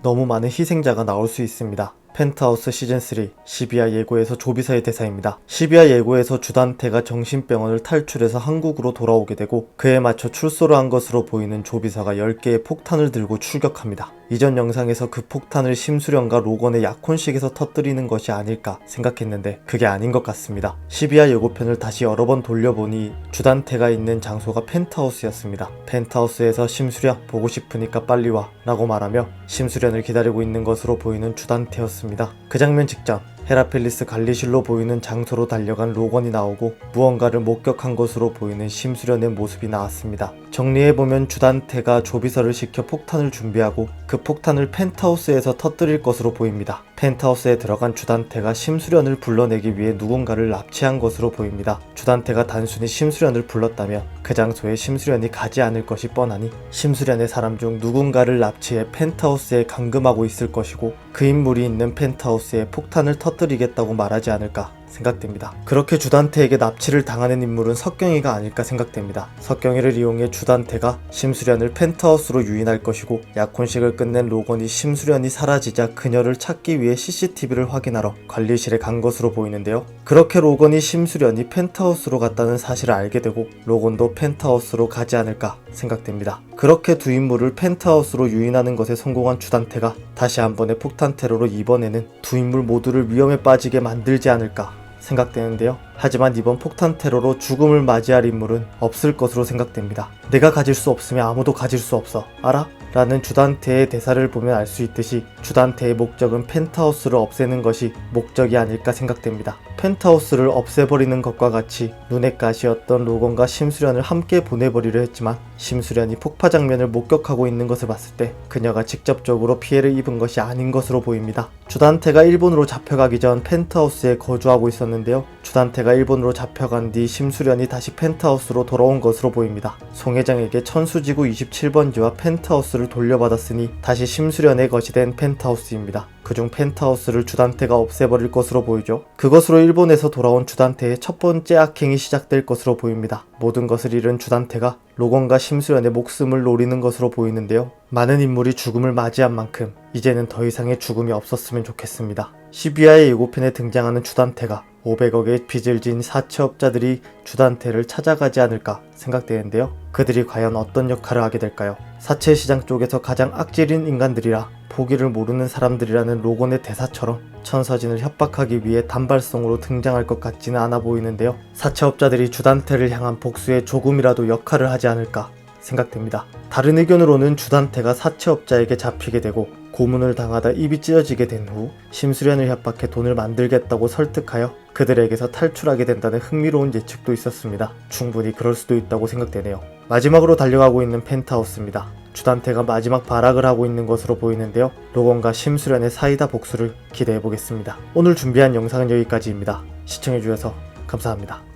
너무 많은 희생자가 나올 수 있습니다. 펜트하우스 시즌3 시비야 예고에서 조비서의 대사입니다. 시비야 예고에서 주단태가 정신병원을 탈출해서 한국으로 돌아오게 되고 그에 맞춰 출소를 한 것으로 보이는 조비서가 10개의 폭탄을 들고 출격합니다. 이전 영상에서 그 폭탄을 심수련과 로건의 약혼식에서 터뜨리는 것이 아닐까 생각했는데 그게 아닌 것 같습니다. 시비야 예고편을 다시 여러 번 돌려보니 주단태가 있는 장소가 펜트하우스였습니다. 펜트하우스에서 심수련 보고 싶으니까 빨리 와 라고 말하며 심수련을 기다리고 있는 것으로 보이는 주단태였습니다. 그 장면 직전 헤라펠리스 관리실로 보이는 장소로 달려간 로건이 나오고 무언가를 목격한 것으로 보이는 심수련의 모습이 나왔습니다. 정리해보면 주단태가 조비서를 시켜 폭탄을 준비하고 그 폭탄을 펜트하우스에서 터뜨릴 것으로 보입니다. 펜트하우스에 들어간 주단태가 심수련을 불러내기 위해 누군가를 납치한 것으로 보입니다. 주단태가 단순히 심수련을 불렀다면 그 장소에 심수련이 가지 않을 것이 뻔하니 심수련의 사람 중 누군가를 납치해 펜트하우스에 감금하고 있을 것이고 그 인물이 있는 펜트하우스에 폭탄을 터뜨리겠다고 말하지 않을까 생각됩니다. 그렇게 주단태에게 납치를 당하는 인물은 석경이가 아닐까 생각됩니다. 석경이를 이용해 주단태가 심수련을 펜트하우스로 유인할 것이고 약혼식을 끝낸 로건이 심수련이 사라지자 그녀를 찾기 위해 CCTV를 확인하러 관리실에 간 것으로 보이는데요. 그렇게 로건이 심수련이 펜트하우스로 갔다는 사실을 알게 되고 로건도 펜트하우스로 가지 않을까 생각됩니다. 그렇게 두 인물을 펜트하우스로 유인하는 것에 성공한 주단태가 다시 한 번의 폭탄 테러로 이번에는 두 인물 모두를 위험에 빠지게 만들지 않을까 생각되는데요. 하지만 이번 폭탄 테러로 죽음을 맞이할 인물은 없을 것으로 생각됩니다. 내가 가질 수 없으면 아무도 가질 수 없어. 알아? 라는 주단태의 대사를 보면 알 수 있듯이 주단태의 목적은 펜트하우스를 없애는 것이 목적이 아닐까 생각됩니다. 펜트하우스를 없애버리는 것과 같이 눈의 가시였던 로건과 심수련을 함께 보내버리려 했지만 심수련이 폭파 장면을 목격하고 있는 것을 봤을 때 그녀가 직접적으로 피해를 입은 것이 아닌 것으로 보입니다. 주단태가 일본으로 잡혀가기 전 펜트하우스에 거주하고 있었는데요. 주단태가 일본으로 잡혀간 뒤 심수련이 다시 펜트하우스로 돌아온 것으로 보입니다. 송 회장에게 천수지구 27번지와 펜트하우스를 돌려받았으니 다시 심수련의 것이 된 펜트하우스입니다. 그중 펜트하우스를 주단태가 없애버릴 것으로 보이죠. 그것으로 일본에서 돌아온 주단태의 첫 번째 악행이 시작될 것으로 보입니다. 모든 것을 잃은 주단태가 로건과 심수련의 목숨을 노리는 것으로 보이는데요. 많은 인물이 죽음을 맞이한 만큼 이제는 더 이상의 죽음이 없었으면 좋겠습니다. 시비야의 예고편에 등장하는 주단태가 500억의 빚을 진 사채업자들이 주단태를 찾아가지 않을까 생각되는데요. 그들이 과연 어떤 역할을 하게 될까요? 사채시장 쪽에서 가장 악질인 인간들이라 포기를 모르는 사람들이라는 로건의 대사처럼 천서진을 협박하기 위해 단발성으로 등장할 것 같지는 않아 보이는데요. 사채업자들이 주단태를 향한 복수에 조금이라도 역할을 하지 않을까 생각됩니다. 다른 의견으로는 주단태가 사채업자에게 잡히게 되고 고문을 당하다 입이 찢어지게 된 후 심수련을 협박해 돈을 만들겠다고 설득하여 그들에게서 탈출하게 된다는 흥미로운 예측도 있었습니다. 충분히 그럴 수도 있다고 생각되네요. 마지막으로 달려가고 있는 펜트하우스입니다. 주단태가 마지막 발악을 하고 있는 것으로 보이는데요. 로건과 심수련의 사이다 복수를 기대해보겠습니다. 오늘 준비한 영상은 여기까지입니다. 시청해주셔서 감사합니다.